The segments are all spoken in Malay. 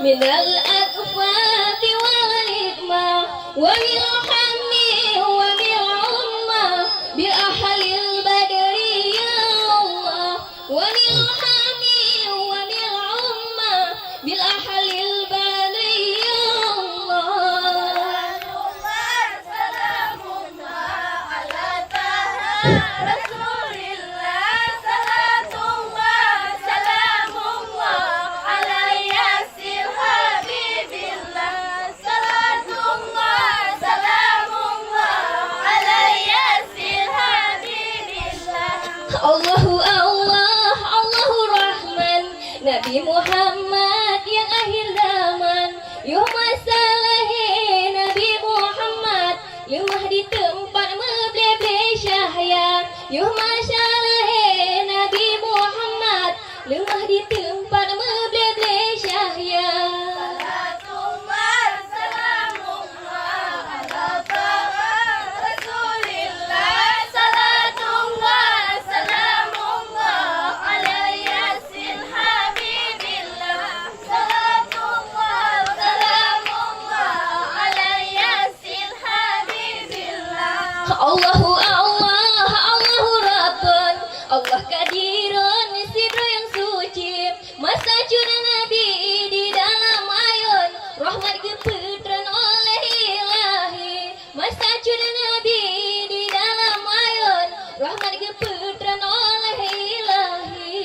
من الأكفاء والإكمام وبالحمد وبالعظمى بأحل البدر يا الله وبالحمد وبالعظمى بالأحل البدر يا الله سلام الله على طه رسول الله صلاة الله سلام الله على ياسر حبيب الله صلاة الله سلام الله على ياسر حبيب الله الله الله الله Rahman Nabi Muhammad yang akhir zaman Yuh masalahi Nabi Muhammad lemah di tempat meble-ble syahya Yuh masalahi Nabi Muhammad lemah di tempat meble-ble syahya Salatullah salamullah ala taha Rasulillah Salatullah salamullah ala yasin habibillah Salatullah salamullah ala yasin habibillah Allahu Allah Allahu Rabbun Allah kadirun sidra yang suci masa curah Nabi di dalam ayun rahmat keputran oleh ilahi masa curah Nabi di dalam ayun rahmat keputran oleh ilahi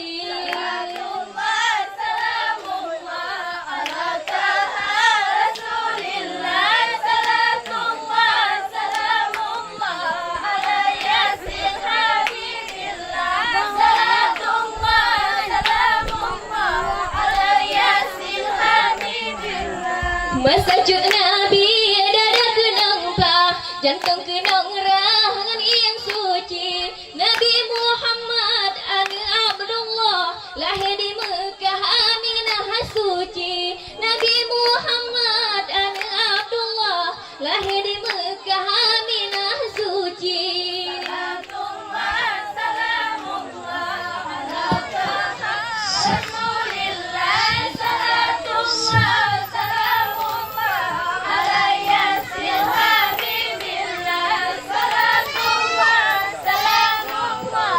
Salatullah salamullah ala taha Rasulillah Salatullah salamullah ala yasin habibillah Salatullah salamullah ala yasin habibillah masa cut Nabi dada kenangpa jantung kenang rahangan yang suci Nabi Muhammad anu Abdullah lahir di Mekah Aminah suci Nabi Muhammad anu Abdullah lahir di Mekah Aminah suci Salatullah salamullah ala taha Rasulillah Salatullah salamullah ala yasin habibillah Salatullah salamullah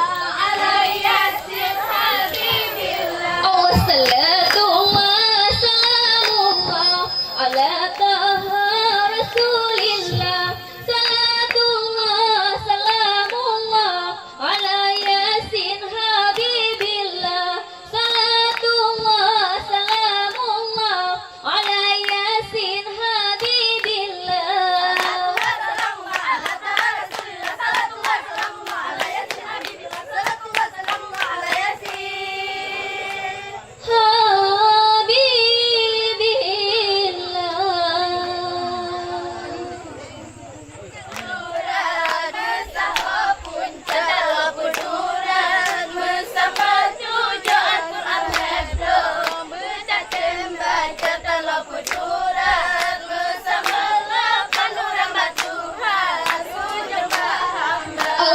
ala yasin habibillah Allah salatullah salamullah ala taha Rasulillah Salatullah salamullah ala yasin habibillah Salatullah salamullah ala yasin habibillah Salatullah ala taha Rasulillah Salatullah salamullah ala yasin habibillah Salatullah salamullah ala yasin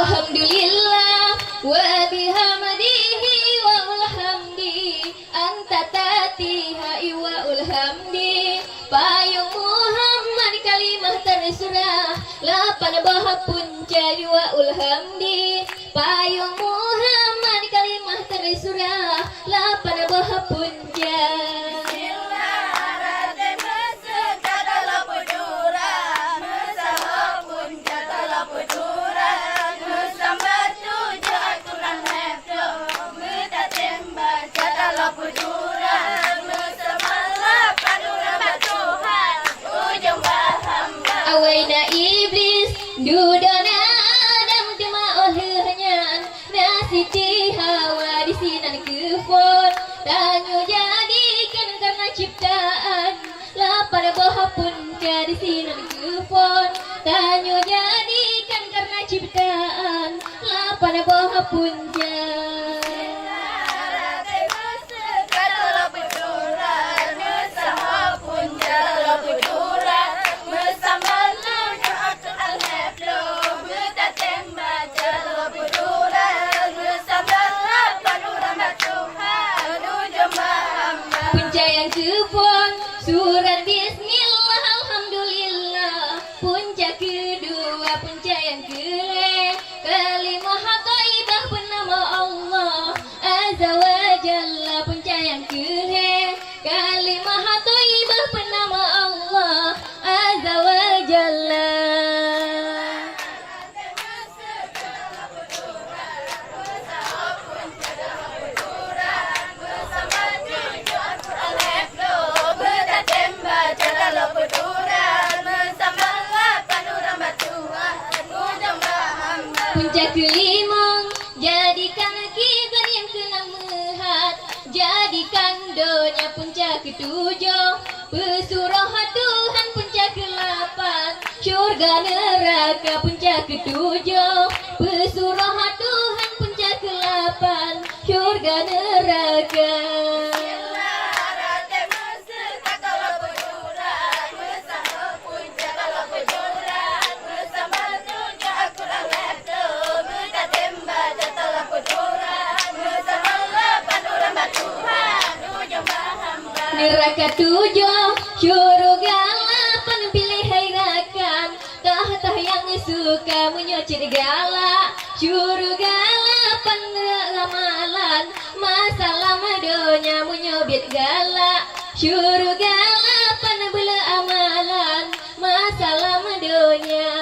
Alhamdulillah wa bihamdihi wa ulhamdi anta tatiha wa ulhamdi payung Muhammad kalimah tersurah lapan bahap punca wa ulhamdi payung Muhammad kalimah tersurah lapan bahap punca Awaina iblis dudana Adam tema olehnya nasiti hawa di sinan kefon tanyo jadikan karena ciptaan lapar bahap punca di sinan kefon tanyo jadikan karena ciptaan lapar bahap punca Punca yang kefon Surat Bismillah Alhamdulillah. Punca kedua, punca yang kelima. Kalimah thayyibah bernama Allah Azza wa Jalla. Punca yang kelima. Kalimah thayyibah bernama Allah Azza wa Jalla. Punca kelima, jadikan kita yang keenam mehat, jadikan dunia. Punca ketujuh, pesuruh Tuhan. Punca ke-8, syurga neraka. Punca ketujuh, pesuruh Tuhan. Punca ke-8, syurga neraka. Neraka 7, syurga 8, pilih hairakan. Tah yang suka menyocir galak. Syurga 8, ramalan. Masalah madonya menyobit galak. Syurga 8, bela amalan. Masalah madonya.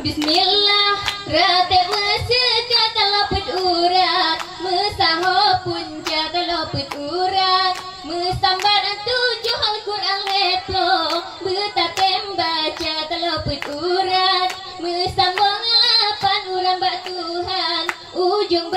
Bismillah, ratib mesja talapet urat, mesaho punca talapet urat, mesambar 7 Al-Quran leplo, betatem baca talapet urat, mesambang 8 uran bak Tuhan, ujung